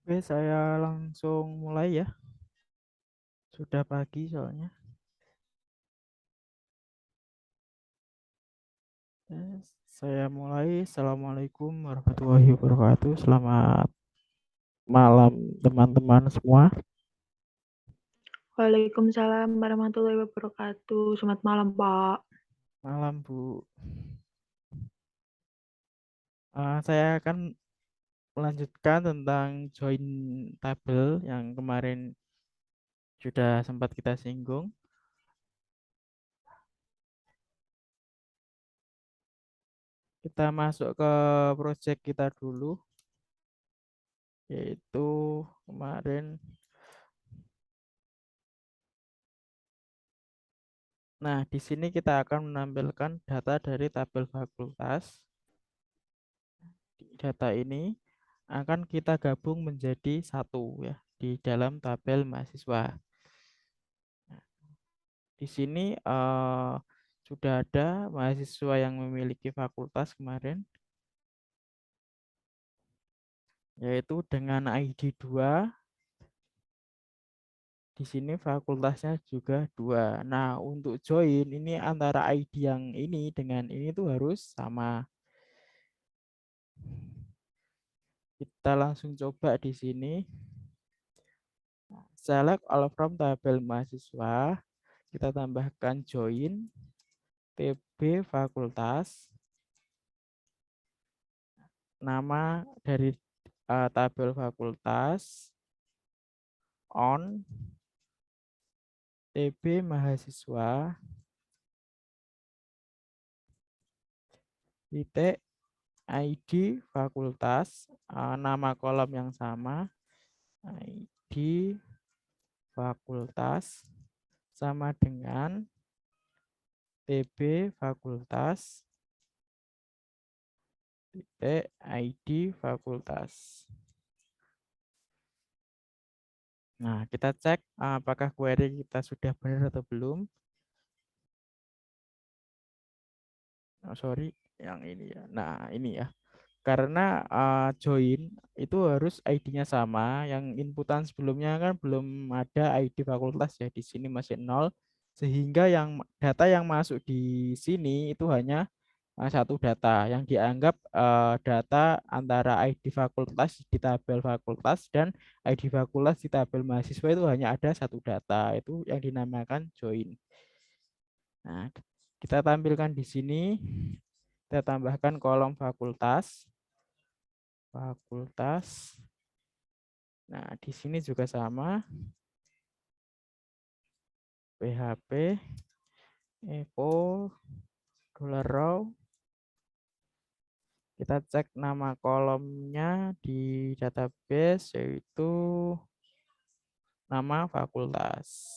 Oke, saya langsung mulai ya. Sudah pagi soalnya. Saya mulai. Assalamualaikum warahmatullahi wabarakatuh. Selamat malam teman-teman semua. Waalaikumsalam warahmatullahi wabarakatuh. Selamat malam, Pak. Malam, Bu. Saya akan melanjutkan tentang join tabel yang kemarin sudah sempat kita singgung. Kita masuk ke project kita dulu, yaitu kemarin. Nah, di sini kita akan menampilkan data dari tabel fakultas. Data ini akan kita gabung menjadi satu ya di dalam tabel mahasiswa. Nah, di sini sudah ada mahasiswa yang memiliki fakultas kemarin, yaitu dengan ID 2. Di sini fakultasnya juga 2. Nah, untuk join ini antara ID yang ini dengan ini tuh harus sama. Kita langsung coba di sini. Select all from tabel mahasiswa. Kita tambahkan join TB fakultas. Nama dari tabel fakultas on TB mahasiswa titik ID fakultas, nama kolom yang sama, ID fakultas sama dengan TB fakultas titik ID fakultas. Nah, kita cek apakah query kita sudah benar atau belum. Oh, sorry, yang ini ya. Nah, ini ya. Karena join itu harus ID-nya sama. Yang inputan sebelumnya kan belum ada ID fakultas ya. Di sini masih nol. Sehingga yang data yang masuk di sini itu hanya satu data yang dianggap data antara ID fakultas di tabel fakultas dan ID fakultas di tabel mahasiswa itu hanya ada satu data. Itu yang dinamakan join. Nah, kita tampilkan di sini. Kita tambahkan kolom fakultas. Fakultas. Nah, di sini juga sama. PHP, echo, $row. Kita cek nama kolomnya di database yaitu nama fakultas.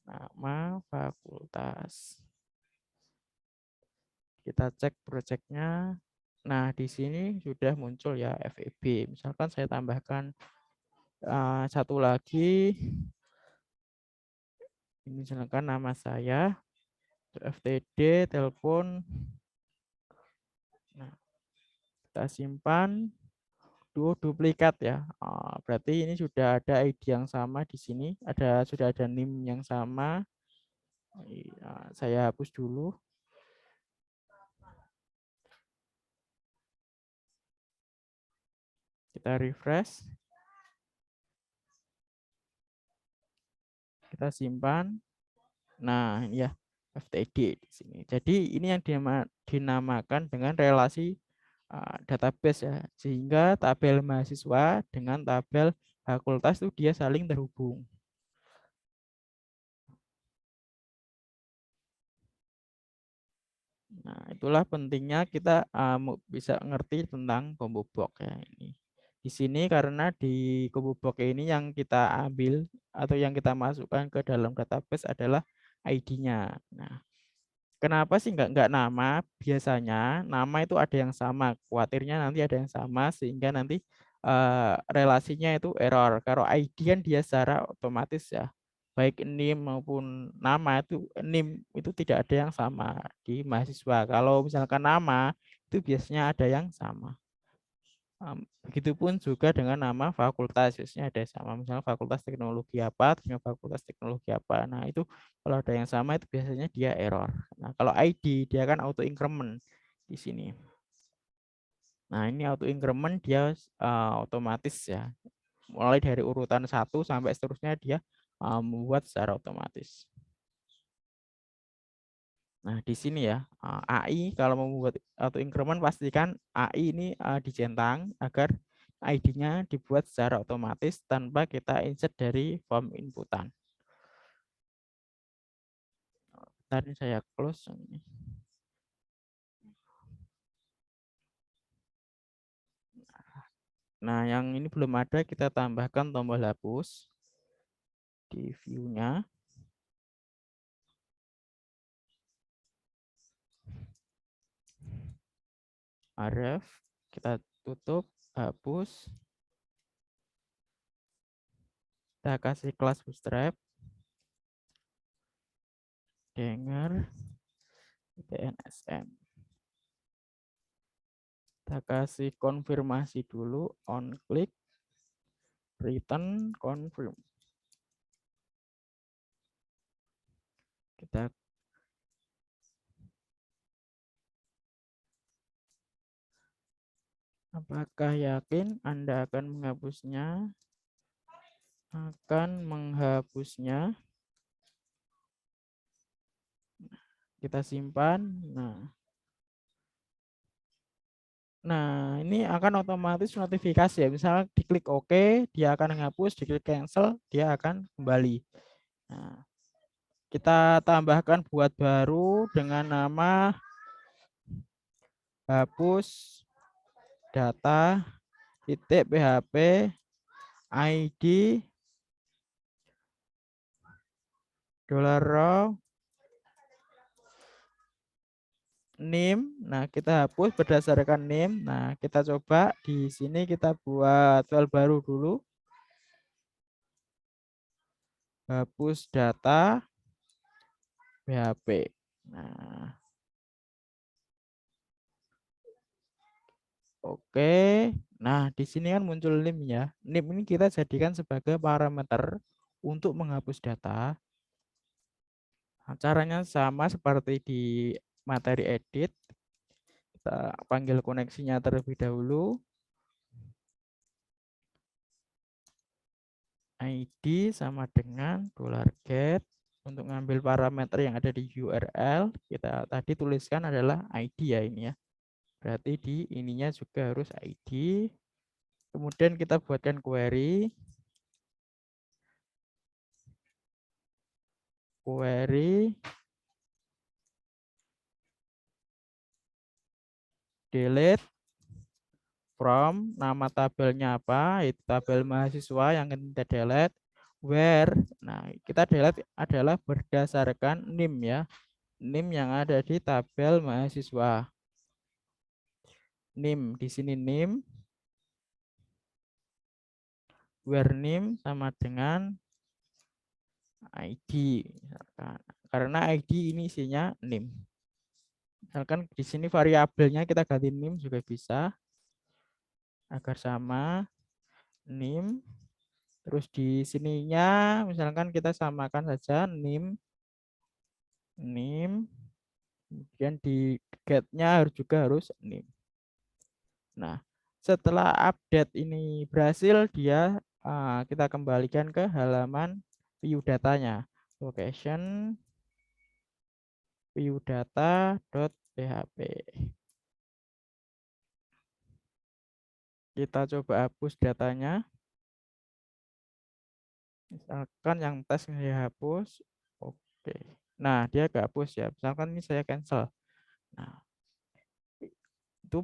Nama fakultas. Kita cek projectnya. Nah, di sini sudah muncul ya FEB. Misalkan saya tambahkan satu lagi. Ini misalkan nama saya, FTD, telepon. Nah, kita simpan. Duplikat ya. Berarti ini sudah ada ID yang sama di sini. Sudah ada NIM yang sama. Saya hapus dulu. Kita refresh. Kita simpan. Nah, ini ya FTD di sini. Jadi ini yang dinamakan dengan relasi database ya. Sehingga tabel mahasiswa dengan tabel fakultas itu dia saling terhubung. Nah, itulah pentingnya kita bisa ngerti tentang combo box ya ini. Di sini karena di combo box ini yang kita ambil atau yang kita masukkan ke dalam database adalah ID-nya. Nah, kenapa sih nggak nama? Biasanya nama itu ada yang sama, khawatirnya nanti ada yang sama sehingga nanti relasinya itu error. Kalau ID kan dia secara otomatis ya, baik NIM maupun nama itu NIM itu tidak ada yang sama di mahasiswa. Kalau misalkan nama itu biasanya ada yang sama. Begitupun juga dengan nama fakultas, biasanya ada yang sama, misalnya fakultas teknologi apa, terusnya fakultas teknologi apa. Nah, itu kalau ada yang sama itu biasanya dia error. Nah, kalau ID dia kan auto increment di sini. Nah, ini auto increment dia otomatis ya. Mulai dari urutan 1 sampai seterusnya dia membuat secara otomatis. Nah, di sini ya, AI kalau mau membuat auto increment pastikan AI ini dicentang agar ID-nya dibuat secara otomatis tanpa kita insert dari form inputan. Tadi saya close. Nah, yang ini belum ada, kita tambahkan tombol hapus di view-nya. Aref, kita tutup, hapus. Kita kasih kelas bootstrap, denger, DNSM. Kita kasih konfirmasi dulu, on click, return, confirm. Kita apakah yakin Anda akan menghapusnya? Akan menghapusnya. Kita simpan. Nah, ini akan otomatis notifikasi ya. Misalnya diklik OK, dia akan menghapus, diklik cancel, dia akan kembali. Nah, kita tambahkan buat baru dengan nama hapus data titik php id $raw name. Nah, kita hapus berdasarkan name. Nah, kita coba di sini kita buat file baru dulu. Hapus data php. Nah, oke. Nah, di sini kan muncul name ya. Name ini kita jadikan sebagai parameter untuk menghapus data. Nah, caranya sama seperti di materi edit. Kita panggil koneksinya terlebih dahulu. ID sama dengan $get. Untuk ngambil parameter yang ada di URL, kita tadi tuliskan adalah ID ya ini ya. Berarti di ininya juga harus ID. Kemudian kita buatkan query. Query delete from, nama tabelnya apa, itu tabel mahasiswa yang kita delete, where. Nah, kita delete adalah berdasarkan name ya, name yang ada di tabel mahasiswa. Name di sini name, where name sama dengan ID misalkan. Karena ID ini isinya name. Misalkan di sini variabelnya kita ganti name juga bisa agar sama name. Terus di sininya misalkan kita samakan saja name, kemudian di get-nya juga harus name. Nah, setelah update ini berhasil, dia kita kembalikan ke halaman view datanya. Location view data.php. Kita coba hapus datanya. Misalkan yang tes saya hapus. Oke. Nah, dia kehapus ya. Misalkan ini saya cancel. Nah, itu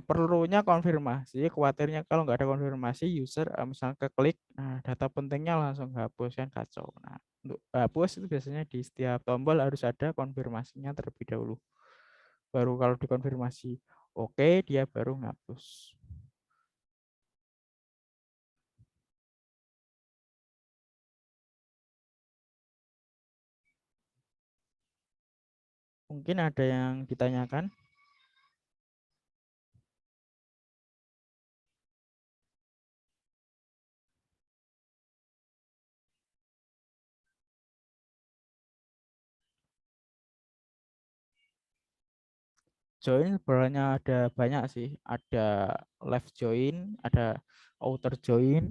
perlunya konfirmasi. Khawatirnya kalau nggak ada konfirmasi, user misalnya keklik, nah data pentingnya langsung hapus kan kacau. Nah, untuk hapus itu biasanya di setiap tombol harus ada konfirmasinya terlebih dahulu. Baru kalau dikonfirmasi oke, dia baru ngapus. Mungkin ada yang ditanyakan. join sebenarnya ada banyak sih. Ada left join, ada outer join.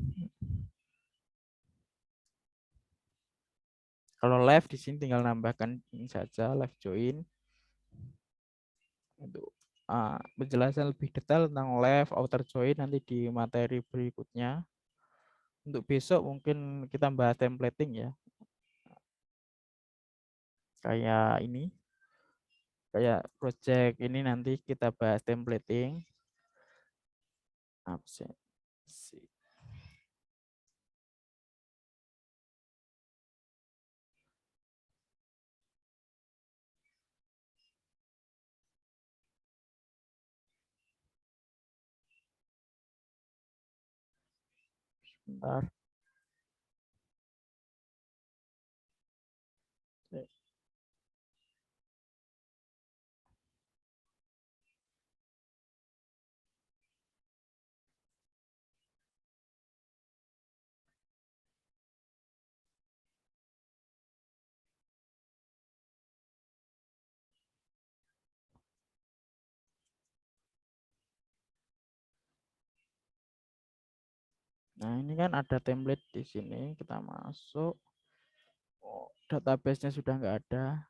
Kalau left di sini tinggal nambahkan ini saja left join. Untuk penjelasan lebih detail tentang left outer join nanti di materi berikutnya. Untuk besok mungkin kita bahas templating ya. Kayak ini, kayak project ini nanti kita bahas templating. Absensi. Bentar. Nah, ini kan ada template di sini. Kita masuk. Oh, database-nya sudah nggak ada.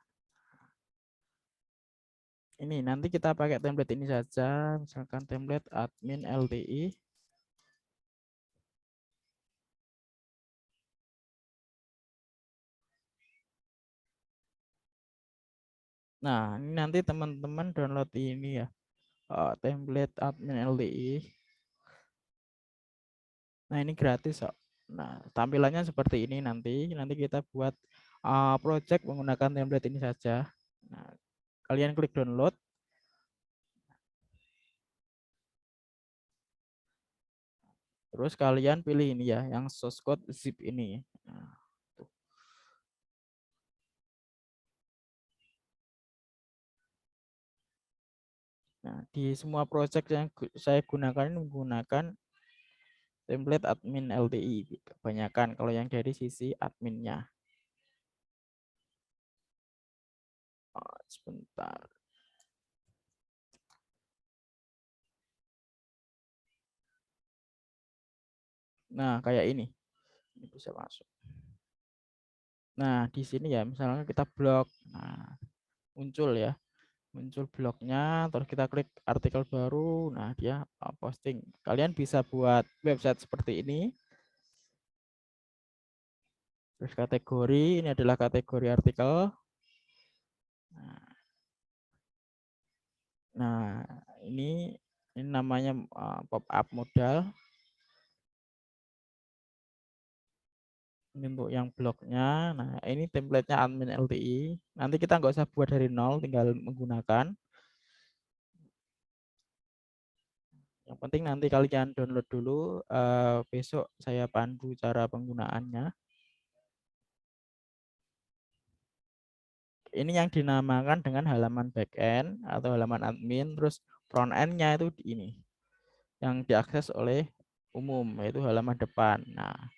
Ini nanti kita pakai template ini saja. Misalkan template admin LTI. Nah, ini nanti teman-teman download ini ya. Template admin LTI. Nah, ini gratis kok. Nah, tampilannya seperti ini nanti. Nanti kita buat project menggunakan template ini saja. Nah, kalian klik download. Terus kalian pilih ini ya, yang source code zip ini. Nah, tuh. Nah, di semua project yang saya gunakan ini menggunakan template admin LTI. Kebanyakan kalau yang dari sisi adminnya. Sebentar. Nah, kayak ini. Ini bisa masuk. Nah, di sini ya, misalnya kita blok. Nah, muncul ya. Muncul blognya, terus kita klik artikel baru. Nah, dia posting. Kalian bisa buat website seperti ini. Terus kategori, ini adalah kategori artikel. Nah, ini namanya pop up modal. Ini untuk yang blognya. Nah, ini templatenya admin LTI. Nanti kita nggak usah buat dari nol, tinggal menggunakan. Yang penting nanti kalian download dulu. Besok saya pandu cara penggunaannya. Ini yang dinamakan dengan halaman backend atau halaman admin. Terus front end-nya itu ini. Yang diakses oleh umum, yaitu halaman depan. Nah,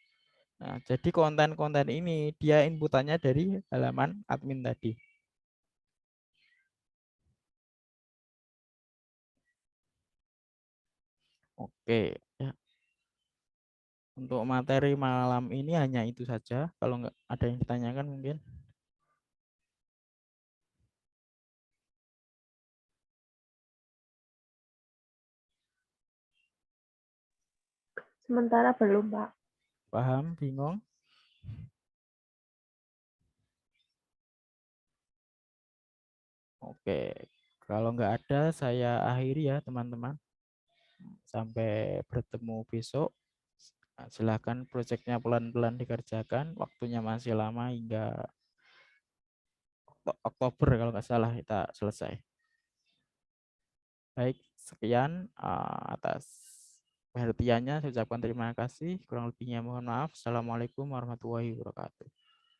jadi konten-konten ini dia inputannya dari halaman admin tadi. Oke, ya. Untuk materi malam ini hanya itu saja. Kalau nggak ada yang ditanyakan mungkin. Sementara belum, Pak. Paham, bingung? Oke, kalau nggak ada saya akhiri ya teman-teman. Sampai bertemu besok. Nah, silakan proyeknya pelan-pelan dikerjakan. Waktunya masih lama hingga Oktober kalau nggak salah kita selesai. Baik, sekian atas perhatiannya. Saya ucapkan terima kasih. Kurang lebihnya mohon maaf. Assalamualaikum warahmatullahi wabarakatuh.